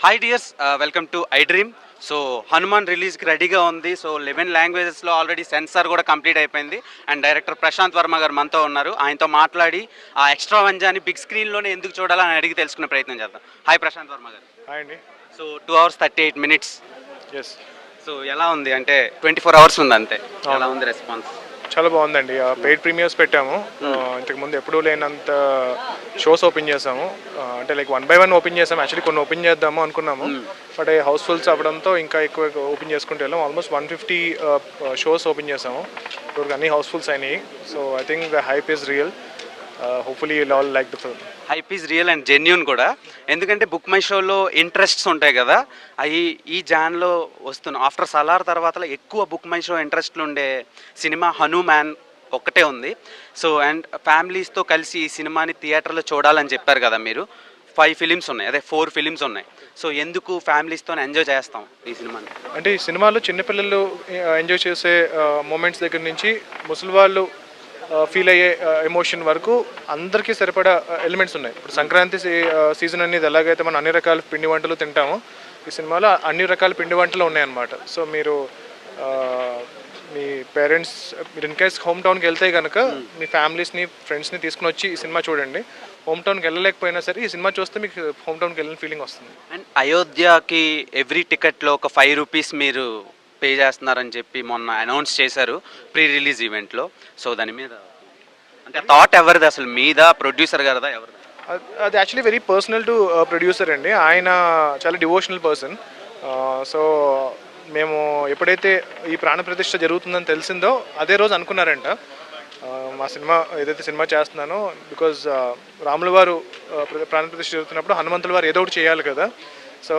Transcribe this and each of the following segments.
Hi dears, welcome to iDream. So Hanuman రిలీజ్కి రెడీగా ఉంది. సో 11 లాంగ్వేజెస్లో ఆల్రెడీ సెన్సార్ కూడా కంప్లీట్ అయిపోయింది. అండ్ డైరెక్టర్ ప్రశాంత్ వర్మ గారు మనతో ఉన్నారు. ఆయనతో మాట్లాడి ఆ ఎక్స్ట్రా వంజాని బిగ్ స్క్రీన్లోనే ఎందుకు చూడాలని అడిగి తెలుసుకునే ప్రయత్నం చేద్దాం. హాయ్ ప్రశాంత్ వర్మ గారు. హాయ్ అండి. So 2 hours 38 minutes. Yes. So ఎలా ఉంది అంటే 24 hours ఉంది అంతే, ఎలా ఉంది రెస్పాన్స్? చాలా బాగుందండి. పెయిడ్ ప్రీమియర్స్ పెట్టాము. ఇంతకుముందు ఎప్పుడూ లేనంత షోస్ ఓపెన్ చేసాము. అంటే లైక్ 1 by 1 ఓపెన్ చేసాము. యాక్చువల్లీ కొన్ని ఓపెన్ చేద్దాము అనుకున్నాము, బట్ హౌస్ఫుల్స్ అవ్వడంతో ఇంకా ఎక్కువ ఓపెన్ చేసుకుంటూ వెళ్ళాము. ఆల్మోస్ట్ 150 షోస్ ఓపెన్ చేసాము. ఇప్పుడు అన్ని హౌస్ఫుల్స్ అయినాయి. So I think the hype is real. Hopefully you all like the film. Hype is real and genuine కూడా. ఎందుకంటే బుక్ మై షోలో ఇంట్రెస్ట్స్ ఉంటాయి కదా, అవి ఈ జాన్లో వస్తున్నాయి. ఆఫ్టర్ సలార్ తర్వాత ఎక్కువ బుక్ మై షో ఇంట్రెస్ట్లు ఉండే సినిమా హనుమాన్ ఒక్కటే ఉంది. సో అండ్ ఫ్యామిలీస్తో కలిసి ఈ సినిమాని థియేటర్లో చూడాలని చెప్పారు కదా మీరు. 5 films ఉన్నాయి, అదే 4 films ఉన్నాయి. సో ఎందుకు ఫ్యామిలీస్తో ఎంజాయ్ చేస్తాం ఈ సినిమాని? అంటే ఈ సినిమాలో చిన్నపిల్లలు ఎంజాయ్ చేసే మూమెంట్స్ దగ్గర నుంచి ముసలి వాళ్ళు ఫీల్ అయ్యే ఎమోషన్ వరకు అందరికీ సరిపడా ఎలిమెంట్స్ ఉన్నాయి. ఇప్పుడు సంక్రాంతి సీజన్ అనేది ఎలాగైతే మనం అన్ని రకాల పిండి వంటలు తింటామో, ఈ సినిమాలో అన్ని రకాల పిండి వంటలు ఉన్నాయన్నమాట. సో మీరు మీ పేరెంట్స్, మీరు ఇన్ కేస్ హోమ్ టౌన్కి వెళ్తే కనుక మీ ఫ్యామిలీస్ని ఫ్రెండ్స్ని తీసుకుని వచ్చి ఈ సినిమా చూడండి. హోమ్ టౌన్కి వెళ్ళలేకపోయినా సరే ఈ సినిమా చూస్తే మీకు హోమ్ టౌన్కి వెళ్ళిన ఫీలింగ్ వస్తుంది. అండ్ అయోధ్యకి ఎవ్రీ టికెట్లో ఒక 5 rupees మీరు పే చేస్తున్నారని చెప్పి మొన్న అనౌన్స్ చేశారు ప్రీ రిలీజ్ ఈవెంట్లో. సో దాని మీద అంటే థాట్ ఎవరిది అసలు, మీద ప్రొడ్యూసర్ గారిదా ఎవరిది? అది actually very personal to producer అండి. ఆయన చాలా డివోషనల్ పర్సన్. సో మేము ఎప్పుడైతే ఈ ప్రాణ ప్రతిష్ఠ జరుగుతుందని తెలిసిందో అదే రోజు అనుకున్నారంట, మా సినిమా ఏదైతే సినిమా చేస్తున్నానో, బికాజ్ రాముల వారు ప్రాణ ప్రతిష్ఠ జరుగుతున్నప్పుడు హనుమంతుల వారు ఏదో ఒకటి చేయాలి కదా, సో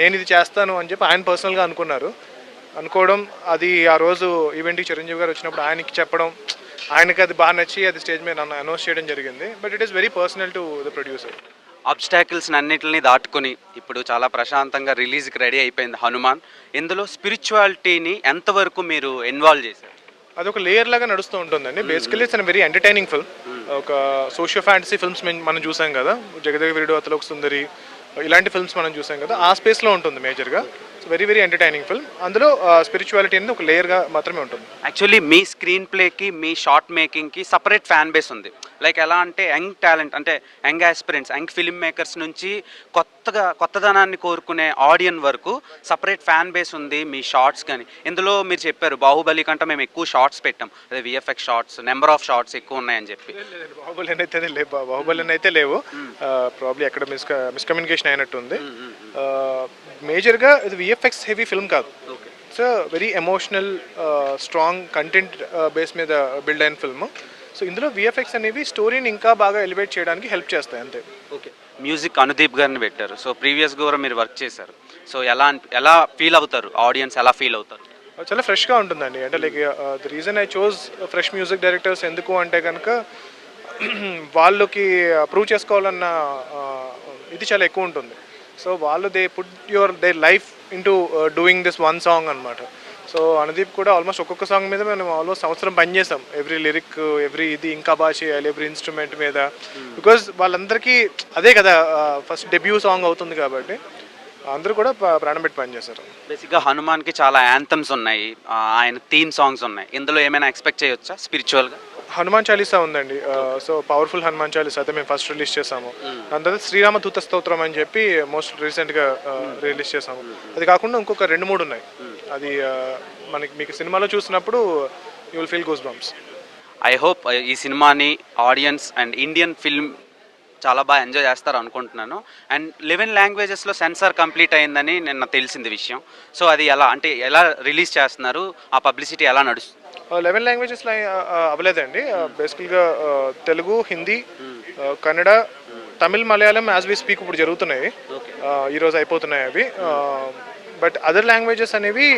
నేను ఇది చేస్తాను అని చెప్పి ఆయన పర్సనల్గా అనుకోవడం, అది ఆ రోజు ఈవెంట్కి చిరంజీవి గారు వచ్చినప్పుడు ఆయనకి చెప్పడం, ఆయనకి అది బాగా నచ్చి అది స్టేజ్ మీద నన్ను అనౌన్స్ చేయడం జరిగింది. But it is very personal to the producer. ఆబ్స్టాకిల్స్ అన్నిటిని దాటుకుని ఇప్పుడు చాలా ప్రశాంతంగా రిలీజ్కి రెడీ అయిపోయింది హనుమాన్. ఇందులో స్పిరిచువాలిటీని ఎంతవరకు మీరు ఇన్వాల్వ్ చేశారు? అదొక లేయర్ లాగా నడుస్తూ ఉంటుందండి. Basically it's very entertaining film. ఒక సోషియో ఫ్యాంటసీ ఫిల్మ్స్ మనం చూసాం కదా, జగదేక వీరుడు, అతలోక సుందరి, ఇలాంటి ఫిల్మ్స్ మనం చూసాం కదా, ఆ స్పేస్లో ఉంటుంది మేజర్గా. Very very entertaining film. అందులో స్పిరిచువాలిటీ అనేది ఒక లేయర్గా మాత్రమే ఉంటుంది. యాక్చువల్లీ మీ స్క్రీన్ ప్లేకి, మీ షార్ట్ మేకింగ్కి సపరేట్ ఫ్యాన్ బేస్ ఉంది. లైక్ ఎలా అంటే యంగ్ టాలెంట్, అంటే young aspirants, young film makers నుంచి కొత్తదనాన్ని కోరుకునే ఆడియన్ వరకు సపరేట్ ఫ్యాన్ బేస్ ఉంది మీ షార్ట్స్. కానీ ఇందులో మీరు చెప్పారు బాహుబలి కంటే మేము ఎక్కువ షార్ట్స్ పెట్టాం, అదే VFX shots, number of shots ఎక్కువ ఉన్నాయని చెప్పి. బాహుబలి అయితే లేవు, ప్రాబ్లీ ఎక్కడ మిస్కమ్యూనికేషన్ అయినట్టుంది. మేజర్గా ఇది విఎఫ్ఎక్స్ హెవీ ఫిల్మ్ కాదు, it's very emotional strong content base మీద బిల్డ్ అయిన ఫిల్మ్. సో ఇందులో విఎఫ్ఎక్స్ అనేవి స్టోరీని ఇంకా బాగా ఎలివేట్ చేయడానికి హెల్ప్ చేస్తాయి అంతే. ఓకే, మ్యూజిక్ అనుదీప్ గారిని పెట్టారు. సో ప్రీవియస్గా కూడా మీరు వర్క్ చేశారు. సో ఎలా ఫీల్ అవుతారు, ఆడియన్స్ ఎలా ఫీల్ అవుతారు? చాలా ఫ్రెష్గా ఉంటుందండి. అంటే like the reason I chose fresh music directors ఎందుకు అంటే కనుక వాళ్ళకి ప్రూవ్ చేసుకోవాలన్న ఇది చాలా ఎక్కువ ఉంటుంది. సో వాళ్ళు they put they life into doing this one song అనమాట. సో అనుదీప్ కూడా ఆల్మోస్ట్ ఒక్కొక్క సాంగ్ మీద మేము ఆల్మోస్ట్ సంవత్సరం పనిచేసాం. ఎవ్రీ లిరిక్, ఎవ్రీ ఇది ఇంకా బాగా చేయాలి, ఎవ్రీ ఇన్స్ట్రుమెంట్ మీద, బికాజ్ వాళ్ళందరికీ అదే కదా ఫస్ట్ డెబ్యూ సాంగ్ అవుతుంది కాబట్టి అందరూ కూడా ప్రాణం పెట్టి పనిచేశారు. బేసిక్గా హనుమాన్కి చాలా యాంథమ్స్ ఉన్నాయి, ఆయన థీమ్ సాంగ్స్ ఉన్నాయి. ఇందులో ఏమైనా ఎక్స్పెక్ట్ చేయొచ్చా స్పిరిచువల్గా? హనుమాన్ చాలీసా ఉందండి. సో పవర్ఫుల్ హనుమాన్ చాలీసా అయితే మేము ఫస్ట్ రిలీజ్ చేసాము. దాని తర్వాత శ్రీరామ దూత స్తోత్రం అని చెప్పి మోస్ట్ రీసెంట్గా రిలీజ్ చేసాము. అది కాకుండా ఇంకొక 2-3 ఉన్నాయి. అది మీకు సినిమాలో చూసినప్పుడు you will feel goose bumps. I hope ఈ సినిమాని ఆడియన్స్ అండ్ ఇండియన్ ఫిల్మ్ చాలా బాగా ఎంజాయ్ చేస్తారు అనుకుంటున్నాను. అండ్ 11 లాంగ్వేజెస్లో సెన్సార్ కంప్లీట్ అయిందని నిన్న తెలిసింది విషయం. సో అది ఎలా రిలీజ్ చేస్తున్నారు, ఆ పబ్లిసిటీ ఎలా నడుస్తుంది? 11 లాంగ్వేజెస్లో అవ్వలేదండి. బేసికల్గా Telugu, Hindi, Kannada, Tamil, Malayalam as we speak ఇప్పుడు జరుగుతున్నాయి. ఈరోజు అయిపోతున్నాయి అవి. బట్ అదర్ లాంగ్వేజెస్ అనేవి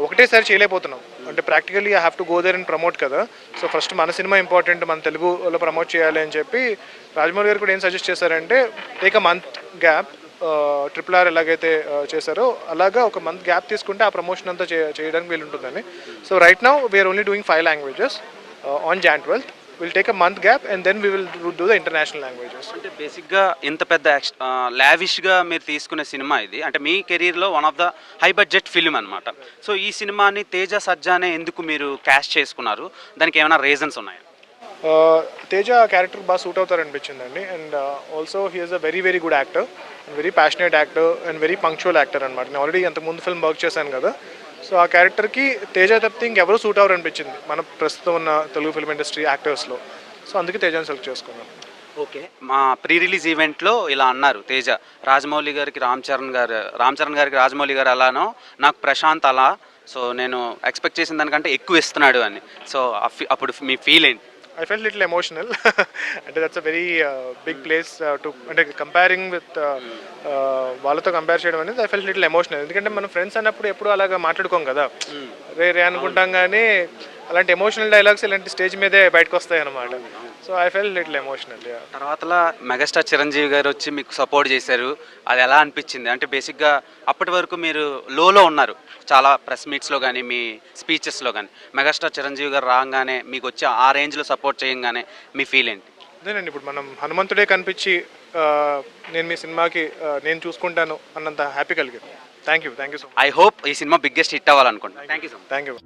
ఒకటేసారి చేయలేకపోతున్నాం. అంటే practically I have to go there and promote కదా. సో ఫస్ట్ మన సినిమా ఇంపార్టెంట్, మన తెలుగులో ప్రమోట్ చేయాలి అని చెప్పి రాజమౌళి గారు కూడా ఏం సజెస్ట్ చేశారంటే take a month gap. RRR ఎలాగైతే చేశారో అలాగా ఒక మంత్ గ్యాప్ తీసుకుంటే ఆ ప్రమోషన్ అంతా చేయడానికి వీలుంటుందని. So right now we are only doing 5 languages on Jan 12th. Will take a month gap and then we will do the international languages. అంటే బేసిక్గా ఇంత పెద్ద లావిష్గా మీరు తీసుకునే సినిమా ఇది, అంటే మీ కెరీర్లో one of the high budget film అనమాట. సో ఈ సినిమాని తేజ సజ్జానే ఎందుకు మీరు క్యాస్ట్ చేసుకున్నారు, దానికి ఏమైనా రీజన్స్ ఉన్నాయా? తేజ క్యారెక్టర్ బాగా సూట్ అవుతారు అనిపించిందండి. And also he is a very very good actor, very passionate actor and very punctual actor అనమాట. నేను ఆల్రెడీ అంతకు ముందు ఫిల్మ్ వర్క్ చేశాను కదా, సో ఆ క్యారెక్టర్కి తేజ తప్పితే ఇంకెవరూ సూట్ అవ్వరు అనిపించింది మన ప్రస్తుతం ఉన్న తెలుగు ఫిల్మ్ ఇండస్ట్రీ యాక్టర్స్లో. సో అందుకే తేజని సెలెక్ట్ చేసుకున్నాను. ఓకే, మా ప్రీ రిలీజ్ ఈవెంట్లో ఇలా అన్నారు తేజ, రాజమౌళి గారికి రామ్ చరణ్ గారికి రాజమౌళి గారు అలానో నాకు ప్రశాంత్ అలా, సో నేను ఎక్స్పెక్ట్ చేసిన దానికంటే ఎక్కువ ఇస్తున్నాడు అని. సో అప్పుడు మీ ఫీల్ ఏంటి? I felt little emotional. అంటే that's a very big place to, అంటే కంపేరింగ్ విత్ వాళ్ళతో కంపేర్ చేయడం అనేది ఐ ఫెల్ట్ లిటిల్ ఎమోషనల్. ఎందుకంటే మనం ఫ్రెండ్స్ అన్నప్పుడు ఎప్పుడు అలాగా మాట్లాడుకోం కదా, రే అనుకుంటాం, కానీ అలాంటి ఎమోషనల్ డైలాగ్స్ ఇలాంటి స్టేజ్ మీదే బయటకు వస్తాయి అన్నమాట. So I felt little emotional. తర్వాత మెగాస్టార్ చిరంజీవి గారు వచ్చి మీకు సపోర్ట్ చేశారు, అది ఎలా అనిపించింది? అంటే బేసిక్గా అప్పటి వరకు మీరు లోలో ఉన్నారు చాలా ప్రెస్ మీట్స్లో కానీ మీ స్పీచెస్లో కానీ, మెగాస్టార్ చిరంజీవి గారు రాగానే మీకు వచ్చి ఆ రేంజ్లో సపోర్ట్ చేయగానే మీ ఫీల్ ఏంటి? అదేనండి, ఇప్పుడు మనం హనుమంతుడే కనిపించి నేను మీ సినిమాకి నేను చూసుకుంటాను అన్నంత హ్యాపీ కలిగింది. Thank you so much. I hope ఈ సినిమా బిగ్గెస్ట్ హిట్ అవ్వాలనుకుంటున్నాను. Thank you so much. Thank you.